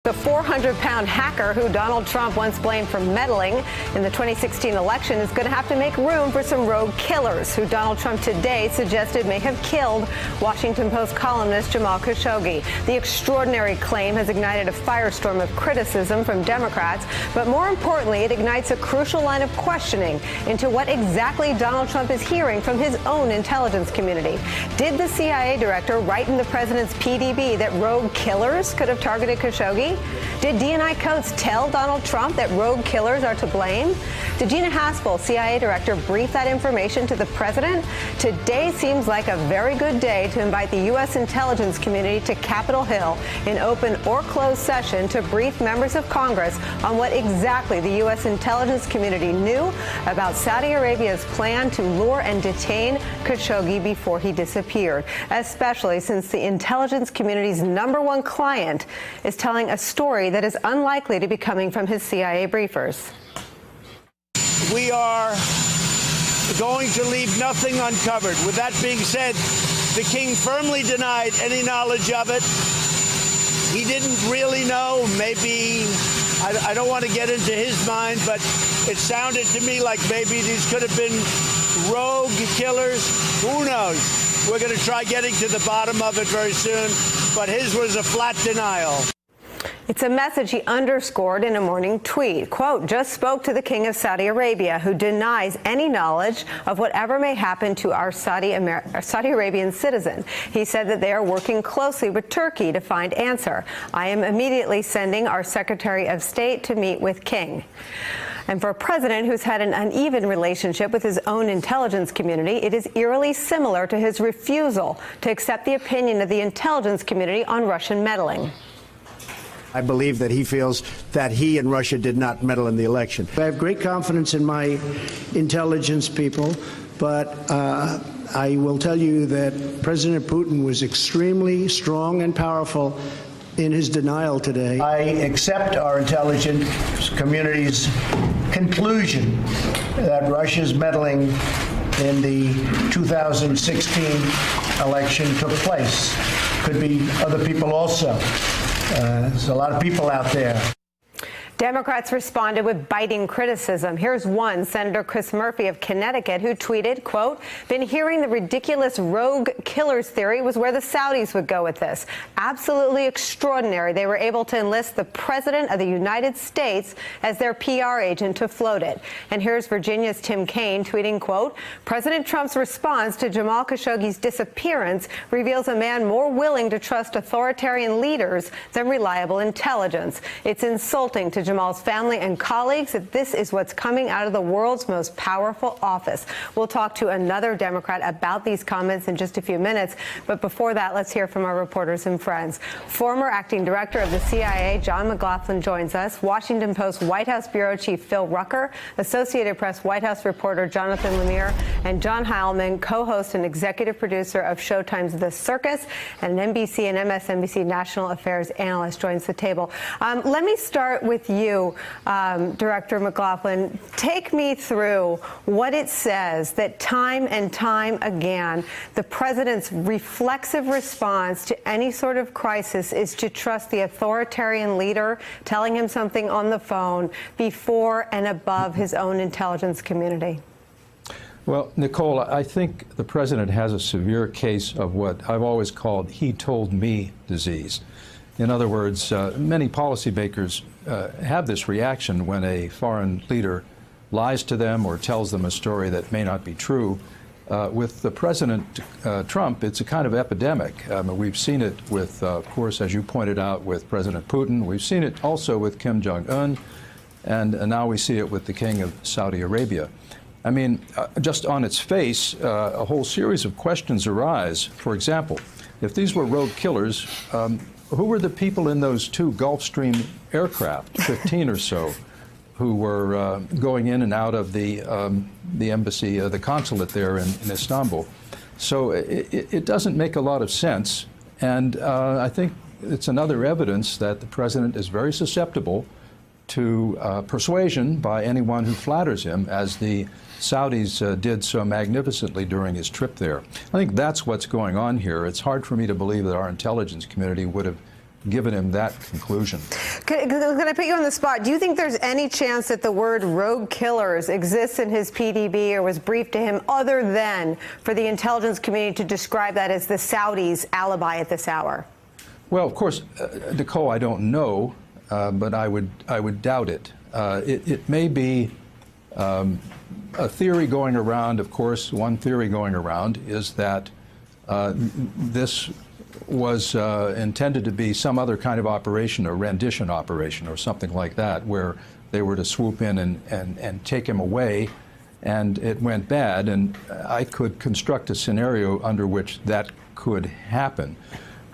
The 400-pound hacker who Donald Trump once blamed for meddling in the 2016 election is going to have to make room for some rogue killers who Donald Trump today suggested may have killed Washington Post columnist Jamal Khashoggi. The extraordinary claim has ignited a firestorm of criticism from Democrats, but more importantly, it ignites a crucial line of questioning into what exactly Donald Trump is hearing from his own intelligence community. Did the CIA director write in the president's PDB that rogue killers could have targeted Khashoggi? Did DNI codes tell Donald Trump that rogue killers are to blame? Did Gina Haskell, CIA director, brief that information to the president? Today seems like a very good day to invite the U.S. intelligence community to Capitol Hill in open or closed session to brief members of Congress on what exactly the U.S. intelligence community knew about Saudi Arabia's plan to lure and detain Khashoggi before he disappeared, especially since the intelligence community's #1 client is telling a story that is unlikely to be coming from his CIA briefers. We are going to leave nothing uncovered. With that being said, the king firmly denied any knowledge of it. He didn't really know. Maybe, I don't want to get into his mind, but it sounded to me like maybe these could have been rogue killers. Who knows? We're going to try getting to the bottom of it very soon, but his was a flat denial. It's a message he underscored in a morning tweet. Quote, just spoke to the King of Saudi Arabia, who denies any knowledge of whatever may happen to our Saudi Arabian citizen. He said that they are working closely with Turkey to find answer. I am immediately sending our Secretary of State to meet with King. And for a president who's had an uneven relationship with his own intelligence community, it is eerily similar to his refusal to accept the opinion of the intelligence community on Russian meddling. I believe that he feels that he and Russia did not meddle in the election. I have great confidence in my intelligence people, but I will tell you that President Putin was extremely strong and powerful in his denial today. I accept our intelligence community's conclusion that Russia's meddling in the 2016 election took place. Could be other people also. There's a lot of people out there. Democrats responded with biting criticism. Here's one, Senator Chris Murphy of Connecticut, who tweeted, quote, been hearing the ridiculous rogue killers theory was where the Saudis would go with this. Absolutely extraordinary. They were able to enlist the President of the United States as their PR agent to float it. And here's Virginia's Tim Kaine tweeting, quote, President Trump's response to Jamal Khashoggi's disappearance reveals a man more willing to trust authoritarian leaders than reliable intelligence. It's insulting to Jamal's family and colleagues that this is what's coming out of the world's most powerful office. We'll talk to another Democrat about these comments in just a few minutes. But before that, let's hear from our reporters and friends. Former acting director of the CIA, John McLaughlin, joins us. Washington Post White House bureau chief Phil Rucker, Associated Press White House reporter Jonathan Lemire, and John Heilman, co-host and executive producer of Showtime's The Circus, and an NBC and MSNBC national affairs analyst, joins the table. Let me start with you, Director McLaughlin. Take me through what it says that time and time again, the president's reflexive response to any sort of crisis is to trust the authoritarian leader telling him something on the phone before and above his own intelligence community. Well, Nicole, I think the president has a severe case of what I've always called he told me disease. In other words, many policymakers have this reaction when a foreign leader lies to them or tells them a story that may not be true. With the President Trump, it's a kind of epidemic. We've seen it with, of course, as you pointed out, with President Putin. We've seen it also with Kim Jong-un, and now we see it with the King of Saudi Arabia. I mean, just on its face, a whole series of questions arise. For example, if these were rogue killers, who were the people in those 2 Gulfstream aircraft, 15 or so, who were going in and out of the embassy, the consulate there in Istanbul? So it doesn't make a lot of sense. And I think it's another evidence that the president is very susceptible to persuasion by anyone who flatters him, as the Saudis did so magnificently during his trip there. I think that's what's going on here. It's hard for me to believe that our intelligence community would have given him that conclusion. Can I put you on the spot? Do you think there's any chance that the word rogue killers exists in his PDB or was briefed to him other than for the intelligence community to describe that as the Saudis' alibi at this hour? Well, of course, Nicole, I don't know, but I would doubt it. It may be a theory going around. Of course, one theory going around is that this was intended to be some other kind of operation, a rendition operation or something like that, where they were to swoop in and take him away, and it went bad. And I could construct a scenario under which that could happen.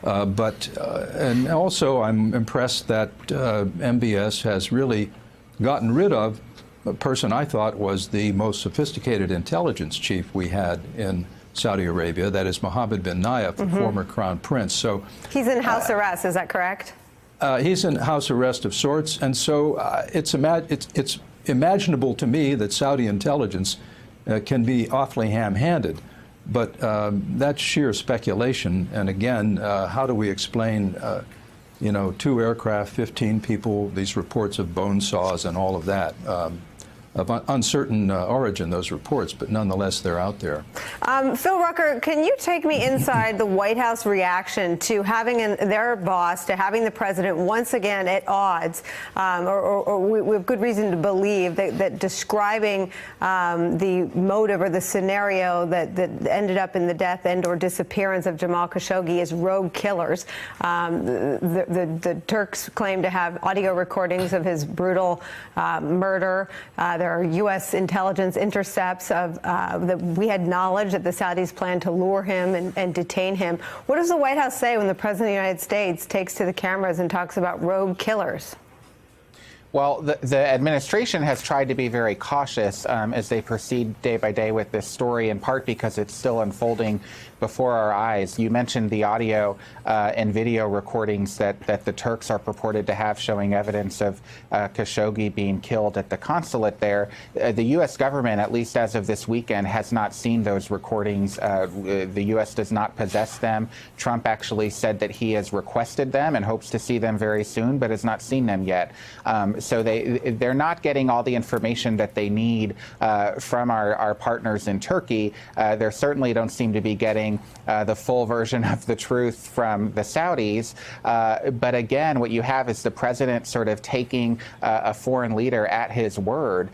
And also I'm impressed that MBS has really gotten rid of a person I thought was the most sophisticated intelligence chief we had in Saudi Arabia, that is Mohammed bin Nayef, the former crown prince. So he's in house arrest, is that correct? He's in house arrest of sorts, and so it's imaginable to me that Saudi intelligence can be awfully ham-handed. But that's sheer speculation. And again, how do we explain, 2 aircraft, 15 people, these reports of bone saws and all of that? Of uncertain origin, those reports, but nonetheless, they're out there. Phil Rucker, can you take me inside the White House reaction to having their boss, to having the president once again at odds, or we have good reason to believe that describing the motive or the scenario that ended up in the death and/or disappearance of Jamal Khashoggi as rogue killers. The Turks claim to have audio recordings of his brutal murder. There are U.S. intelligence intercepts of that we had knowledge that the Saudis planned to lure him and detain him. What does the White House say when the President of the United States takes to the cameras and talks about rogue killers? Well, the administration has tried to be very cautious as they proceed day by day with this story, in part because it's still unfolding before our eyes. You mentioned the audio and video recordings that the Turks are purported to have showing evidence of Khashoggi being killed at the consulate there. The U.S. government, at least as of this weekend, has not seen those recordings. The U.S. does not possess them. Trump actually said that he has requested them and hopes to see them very soon, but has not seen them yet. So they're not getting all the information that they need from our partners in Turkey. They certainly don't seem to be getting the full version of the truth from the Saudis. But again, what you have is the president sort of taking a foreign leader at his word,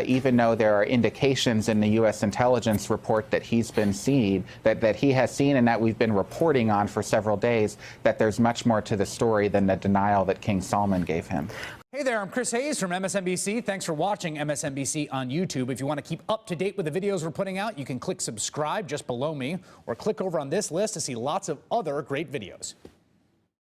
even though there are indications in the U.S. intelligence report that he's been seen, that he has seen and that we've been reporting on for several days, that there's much more to the story than the denial that King Salman gave him. Hey there, I'm Chris Hayes from MSNBC. Thanks for watching MSNBC on YouTube. If you want to keep up to date with the videos we're putting out, you can click subscribe just below me or click over on this list to see lots of other great videos.